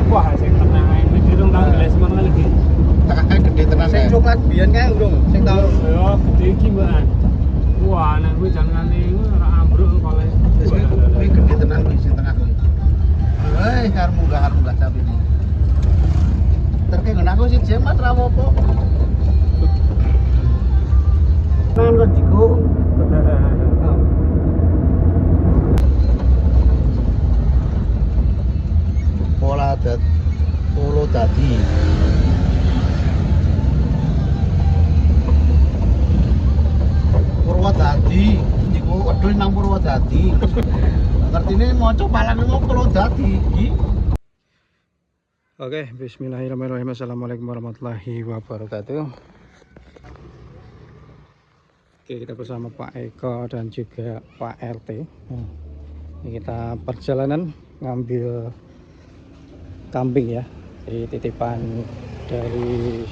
Wah, sing tenang ae iki dong tak geles men lagi. Tengahnya gede tenan. Sing coklat biyen kae urung, sing tau. Yo gede iki, Mbak. Wah, nek kuwi jangan ngene ora ambruk kole. Wis kuwi gede tenan kuwi sing tengah kuwi. Hei, arep munggah sapi ini. Terke ngene aku sih jemat ra apa-apa. Nang kok diku. Polo dadi. Purwodadi, iku wedhus nang Purwodadi. Ngertine maca palang iku Purwodadi iki. Oke, bismillahirrahmanirrahim. Assalamualaikum warahmatullahi wabarakatuh. Oke, kita bersama Pak Eko dan juga Pak RT. Ini kita perjalanan ngambil kambing ya, dari titipan dari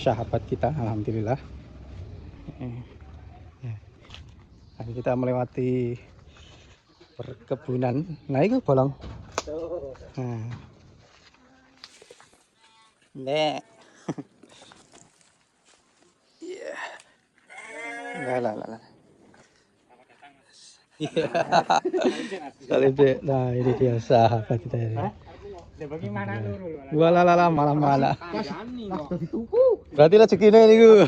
sahabat kita, alhamdulillah. Nah, kita melewati perkebunan. Nah, itu bolong. Nah. Nek. Iya. Lah. Iya. Salim dek. Nah, ini dia sahabat kita ini. Bagaimana loro? Walalala malam-malam. Berarti rezekine niku.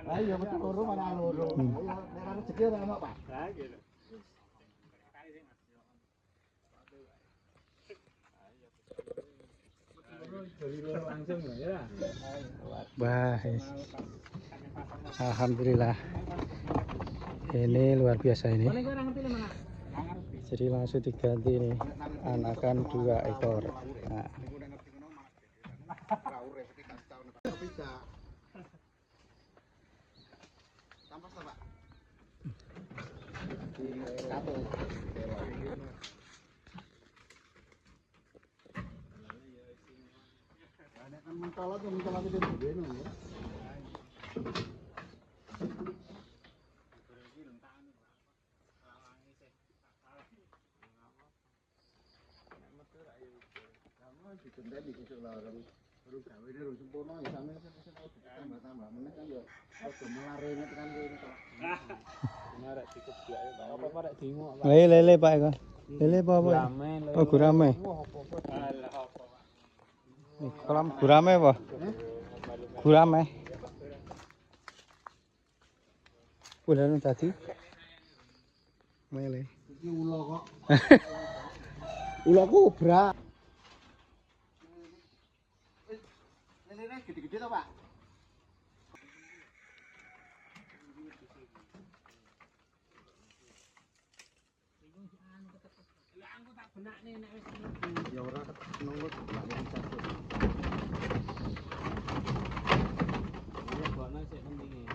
Ayo betul loro mana loro. Ora rezeki ora ono, Pak. Langsung ya. Wah, alhamdulillah. Ini luar biasa ini. Jadi langsung diganti nih, anakan 2 ekor. Nah. Mentolot itu dene ya. Dikendali besok lah baru gawe ini sempurna ya sampe tambah-tambah meneh kan ya padha melarene tekan kene to. Arek dikeblak ya apa-apa rek dingo. Lele Pak Eko. Lele apa? Oh, gurame. Alah apa. Kolam gurame apa? Gurame. Bulan tadi. Mele. Iki ula kok. Ula kobra. Lelene gede-gede to, Pak? Ya ora nunggu yang satu. Lebokno sik pentinge.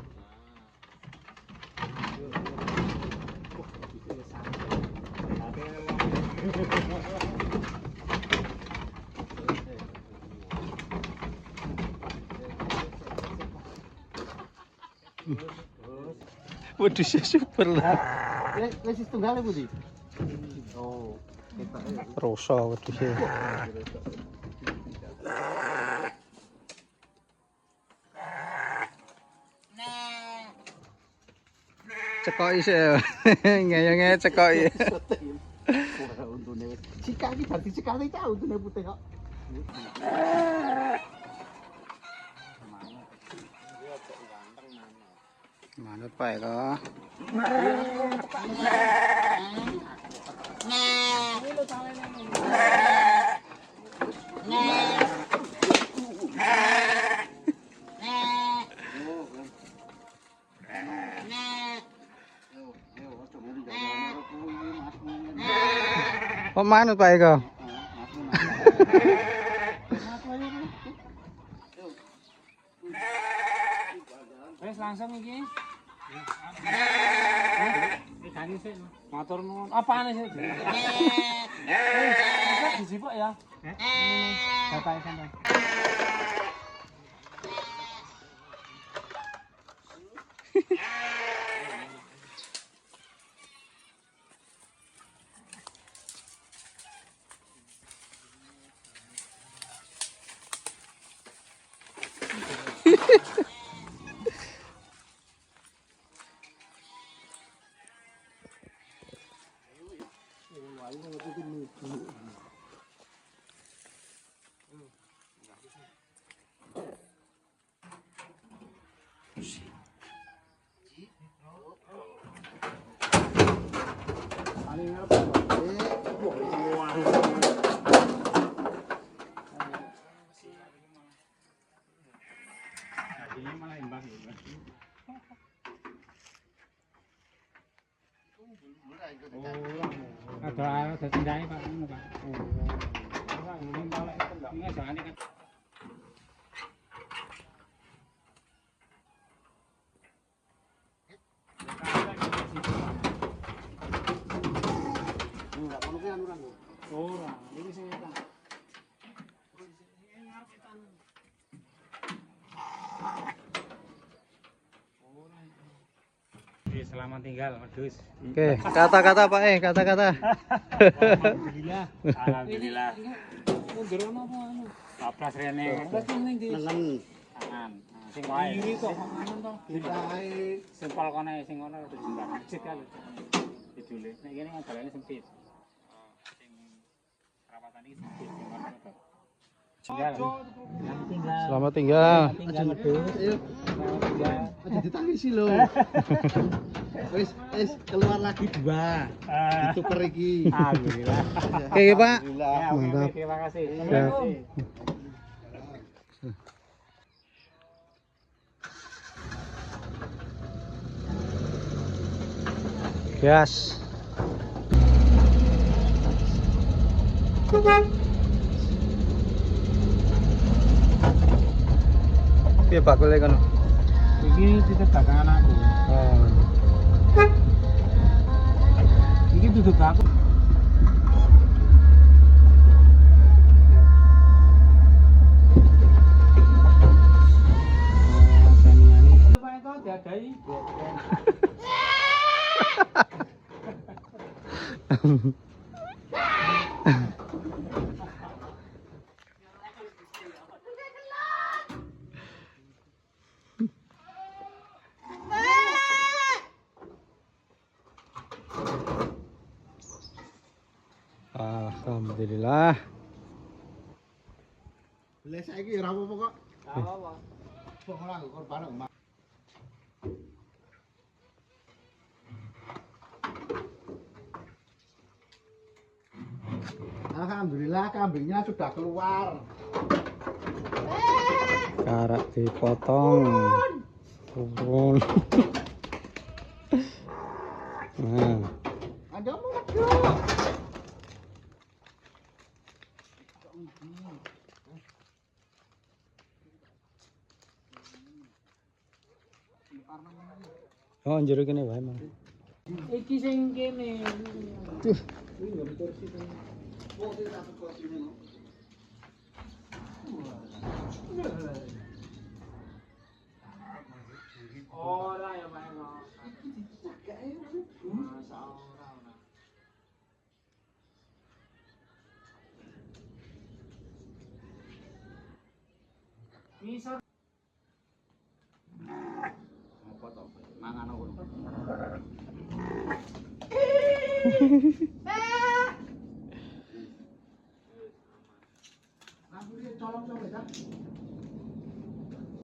Waduh, super lah. Wis tunggal Bu Di. Oh, ketake. Rosa waduh. Cekoki sih. Ngeyenge cekoki. Ora untune wis. Sikak iki bar dicekali ta untune putih kok. Manut Pak Eko. Oh, manut Pak Eko. Wes langsung iki. Dikani sik. Matur nuwun. Apane sik? Bisa dijipuk ya. Bapak sampean. Ada tendanya Pak, ini Pak. Ini balik ini jangan kan. Enggak kono ki anu ra. Ora, iki sing tak. Selamat tinggal, Medus. Oke, kata-kata Pak kata-kata. Alhamdulillah. Alhamdulillah. Mundur ono apa anu? Kaplas rene. Kaplas ning di Nengen. tangan. Sing wae. Iki kok ngono to. Ditahe Sing pol kene sing ngono udah jembar. Cek kali. Didule. Nek kene kan dalane sempit. Sing perawatan iki sempit sing ngono to. Tinggal. Selamat tinggal. Tinggal Medus. Ayo. Selamat tinggal. Aja ditangisi lho. Wis keluar lagi 2. Dituker iki. Alhamdulillah. Oke Pak. Ya, oke, Mantap. terima kasih. Ya. Terima kasih. Gas. Piye Pak kule kono? Iki titip dagangan aku. Oh. Iki duduk aku. Alhamdulillah. Lah saiki ora apa-apa kok. Ora apa-apa. Kok ora korban emak. Alhamdulillah kambingnya sudah keluar. Karak dipotong. Turun. Nah, Ada mau maju. oh njero kene wae Mang. Iki sing kene. Duh, Ora ya Pak. Masa ora. Bisa Apa to? Mangan aku. Aku dia colong coba ya.